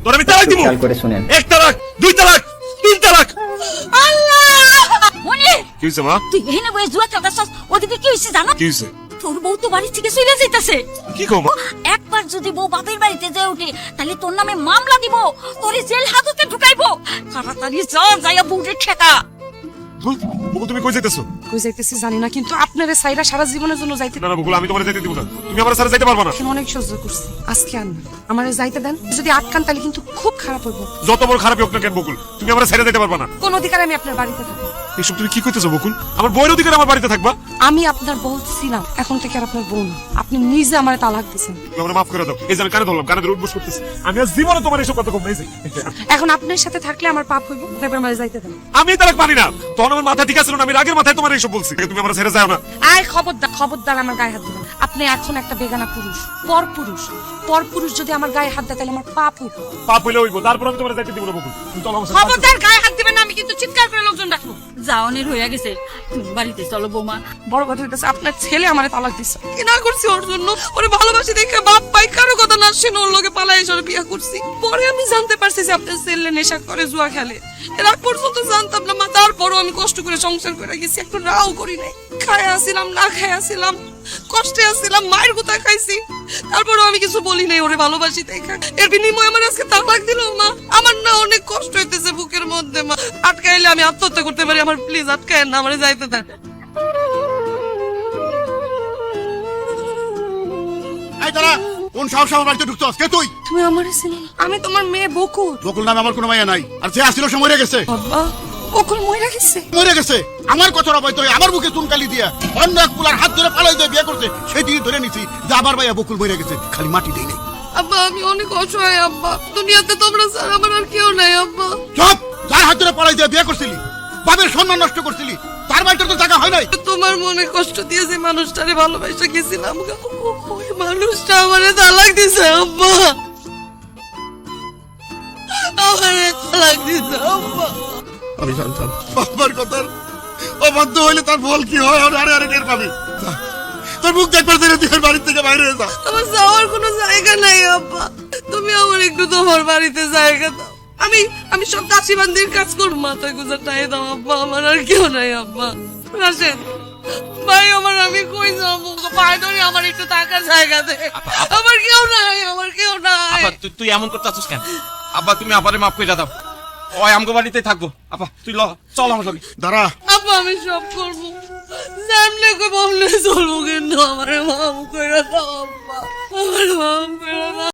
তোর আমি তালাক দিব। খেয়াল করে শুনেন। 1 তালাক, 2 তালাক, 3 তালাক। আল্লাহ মনি কি হইছে মা? তুই এখানে বসে জুয়া খেলতেছস, ওদিকে কি হইছে জানো? কি হইছে? তোর বউ তো বাড়ি থেকে চলে যাইতাছে। কি কও মা? একবার যদি বউ বাপের বাড়িতে যায় ওঠে তাহলে তোর নামে মামলা দিব, তোরে জেল হাজতে ঢুকাইবো। তাড়াতাড়ি যা, যাইয়া বউরে ঠেকা। বকুল তুমি কই যাইতেছো? কই যাইতেছি জানি না, কিন্তু আপনারে সাইরা সারা জীবনের জন্য যাইতে না না বকুল, আমি তোমারে যাইতে দিব না। তুমি আমার সাথে যাইতে পারবে না। এখন অনেক সহ্য করছি, আজকে আর না। আমারে যাইতে দেন, যদি আটকান তাহলে কিন্তু খুব খারাপ হইব। যত বড় খারাপ হোক না কেন বকুল, তুমি আমার সাথে যাইতে পারবে না। কোন অধিকার আমি আপনার বাড়িতে থাকবো? এসব তুমি কি কইতেছো বকুল? আমার বউয়ের অধিকার আমার বাড়িতে থাকবা? আমি আপনার বউ ছিলাম, এখন থেকে আর আপনার বউ না। আপনি নিজে আমারে তালাক দিয়েছেন। তুমি আমারে মাফ করে দাও। এই যে আমি কানে ধরলাম, কানে ধরে উঠবস করতেছি। আমি আর জীবনে তোমার এসব কথা কম নাইছি। এখন আপনার সাথে থাকলে আমার পাপ হইব, তারপর আমারে যাইতে দেন। আমি তালাক পারি না। তখন আমার মাথা ঠিক আছে না, আমি রাগের মাথায় তোমার এইসব বলছি। তুমি আমার ছেড়ে যাও না। আয় খবরদার, খবরদার আমার গায়ে হাত দিবেন। আপনি এখন একটা বেগানা পুরুষ, পর পুরুষ যদি আমার গায়ে হাত দেয় তাহলে আমার পাপ হইব। পাপ হইলে হইব, তারপর আমি তোমার যাইতে দিব না বকুল। তুমি চলো আমার সাথে। খবরদার গায়ে হাত দিবেন না, আমি কিন্তু চিৎকার করে লোকজন ডাকবো। যাওয়ানের হইয়া গেছে, তুমি বাড়িতে চলো বৌমা। বড় কথা হইতেছে আপনার ছেলে আমারে তালাক দিছে। কি না করছি ওর জন্য? ওরে ভালোবাসি দেখে বাপ পাই কারো কথা না শুনে ওর লগে পালাই এসে ওর বিয়ে করছি। পরে আমি জানতে পারছি যে আপনার ছেলে নেশা করে, জুয়া খেলে। এর আগ পর্যন্ত জানতাম না মা, তারপরও আমি কষ্ট করে সংসার করে গেছি, একটু রাও করি নাই। খায় আসিলাম, না খায় আসিলাম, কষ্টে আসিলাম, মায়ের কথা খাইছি, তারপরও আমি কিছু বলি নাই ওরে ভালোবাসি দেখা। এর বিনিময়ে আমার আজকে তালাক দিল মা। আমার না অনেক কষ্ট হইতেছে বুকের মধ্যে মা। আটকাইলে আমি আত্মহত্যা করতে পারি, আমার প্লিজ আটকায় না, আমারে যাইতে দেন। এই দাঁড়া, কোন সাহস আমার বাড়িতে ঢুকছস? কে তুই? তুমি আমারে চিনো না? আমি তোমার মেয়ে বকুল। বকুল নামে আমার কোনো মাইয়া নাই, আর যে আসছিল সে মরে গেছে। বাবা, বকুল মইরা গেছে। মরে গেছে আমার কথার অবৈধ হয়ে আমার মুখে চুনকালি দিয়া অন্য এক পুলার হাত ধরে পালাই দিয়ে বিয়ে করছে। সেই দিয়ে ধরে নিছি যে আমার ভাইয়া বকুল মরে গেছে, খালি মাটি দেই নাই। আব্বা আমি অনেক অসহায় আব্বা, দুনিয়াতে তোমরা ছাড়া আমার আর কেউ নাই আব্বা। চুপ! যার হাত ধরে পালাই দিয়ে বিয়ে করছিলি, বাপের সম্মান নষ্ট করছিলি, তার বাড়িতে তো জায়গা হয় নাই। তোমার মনে কষ্ট দিয়ে যে মানুষটারে ভালোবাসা গেছিলাম, ওই মানুষটা আমারে তালাক দিছে আব্বা। আমারে তালাক দিছে আব্বা। আমি জানতাম বাবার কথার অবাধ্য হইলে তার ফল কি হয়। আরে আরে টের পাবি। যা, তোর মুখ দেখবার দিলে তুই বাড়ির থেকে বাইরে হয়ে যা। আমার যাওয়ার কোনো জায়গা নাই আব্বা, তুমি আমার একটু তোমার বাড়িতে জায়গা দাও। আমি সব দাসী বান্দির কাজ করবো, মাথায় গুজাটাই দাও আব্বা, আমার আর কেউ নাই আব্বা। রাশেদ ভাই, আমি কই যাবো? পায়ে ধরে আমার একটু থাকার জায়গা দে। আমার কেউ নাই, আমার কেউ নাই। তুই এমন করতে আছিস কেন? আব্বা তুমি আপারে মাফ করে দাও, ওই আমগো বাড়িতে থাকবো। আপা তুই চল আমার সঙ্গে। দাঁড়া, আব্বা আমি সব করবো, সামনে কই বললে চলবো, কিন্তু আমার মাফ করে দাও আব্বা, আমার মাফ করে দাও।